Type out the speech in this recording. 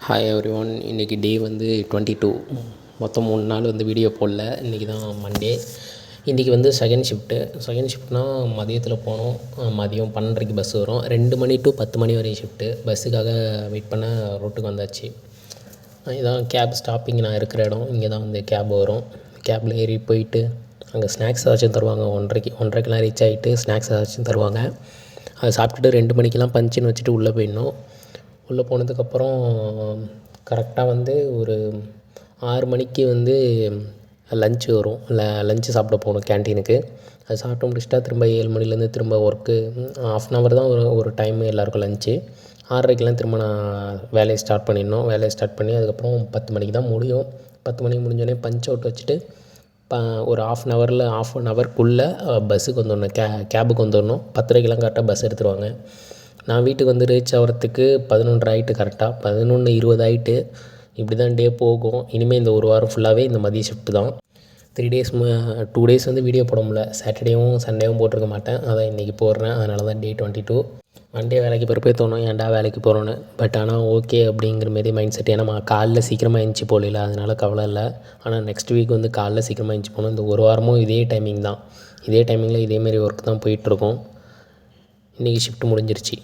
Hi every one. இன்றைக்கி டே வந்து 22. மொத்தம் 3 நாள் வந்து வீடியோ போடல. இன்றைக்கி தான் மண்டே. இன்றைக்கி வந்து செகண்ட் ஷிஃப்ட்னால் மதியத்தில் போனோம். மதியம் 12:30 பஸ் வரும். 2 மணி டு 10 மணி வரையும் ஷிஃப்ட்டு. பஸ்ஸுக்காக வெயிட் பண்ண ரோட்டுக்கு வந்தாச்சு. இதான் கேப் ஸ்டாப்பிங் நான் இருக்கிற இடம். இங்கே தான் வந்து கேப் வரும். கேபில் ஏறி போயிட்டு அங்கே ஸ்நாக்ஸ் ஏதாச்சும் தருவாங்க. 1:30க்கெலாம் ரீச் ஆகிட்டு ஸ்நாக்ஸ் ஏதாச்சும் தருவாங்க. அதை சாப்பிட்டுட்டு 2 மணிக்கெலாம் பஞ்சுன்னு வச்சுட்டு உள்ளே போயிடணும். உள்ளே போனதுக்கப்புறம் கரெக்டாக வந்து ஒரு 6 மணிக்கு வந்து லன்ச்சு வரும். லன்ச்சு சாப்பிட போகணும் கேன்டீனுக்கு. அது சாப்பிட்டு முடிச்சுட்டா திரும்ப 7 மணிலேருந்து திரும்ப ஒர்க்கு. 1/2 தான் ஒரு டைமு எல்லாேருக்கும் லன்ச்சு. 6:30க்கெலாம் திரும்ப நான் வேலையை ஸ்டார்ட் பண்ணிடணும். வேலையை ஸ்டார்ட் பண்ணி அதுக்கப்புறம் 10 மணிக்கு தான் முடியும். 10 மணிக்கு முடிஞ்சோடனே பஞ்ச் அவுட் வச்சுட்டு ஒரு 1/2 ஹவருக்குள்ளே பஸ்ஸுக்கு வந்துடணும். கேபுக்கு வந்துடணும். 10:30க்கெலாம் கரெக்டாக பஸ் எடுத்துருவாங்க. நான் வீட்டுக்கு வந்து ரீச் ஆகிறதுக்கு 11:30 ஆகிட்டு. கரெக்டாக 11:20 ஆகிட்டு. இப்படி தான் டே போகும். இனிமேல் இந்த ஒரு வாரம் ஃபுல்லாகவே இந்த மதிய ஷிஃப்ட்டு தான். 3 டேஸ் 2 டேஸ் வந்து வீடியோ போட முடியல. சாட்டர்டேவும் சண்டேவும் போட்டிருக்க மாட்டேன். அதான் இன்றைக்கி போடுறேன். அதனால தான் டே 22. மண்டே வேலைக்கு போகிறப்பே தோணும் ஏன்டா வேலைக்கு போகிறோன்னு. பட் ஆனால் ஓகே அப்படிங்கிற மாரி மைண்ட் செட். ஏன்னா காலைல சீக்கிரமாக எழுந்துச்சி போகல, அதனால் கவலை இல்லை. ஆனால் நெக்ஸ்ட் வீக் வந்து காலைல சீக்கிரமாக எழுந்துச்சி போகணும். இந்த ஒரு வாரமும் இதே டைமிங் தான். இதே டைமிங்கில் இதேமாரி ஒர்க் தான் போயிட்டுருக்கோம். இன்றைக்கி ஷிஃப்ட் முடிஞ்சிருச்சு.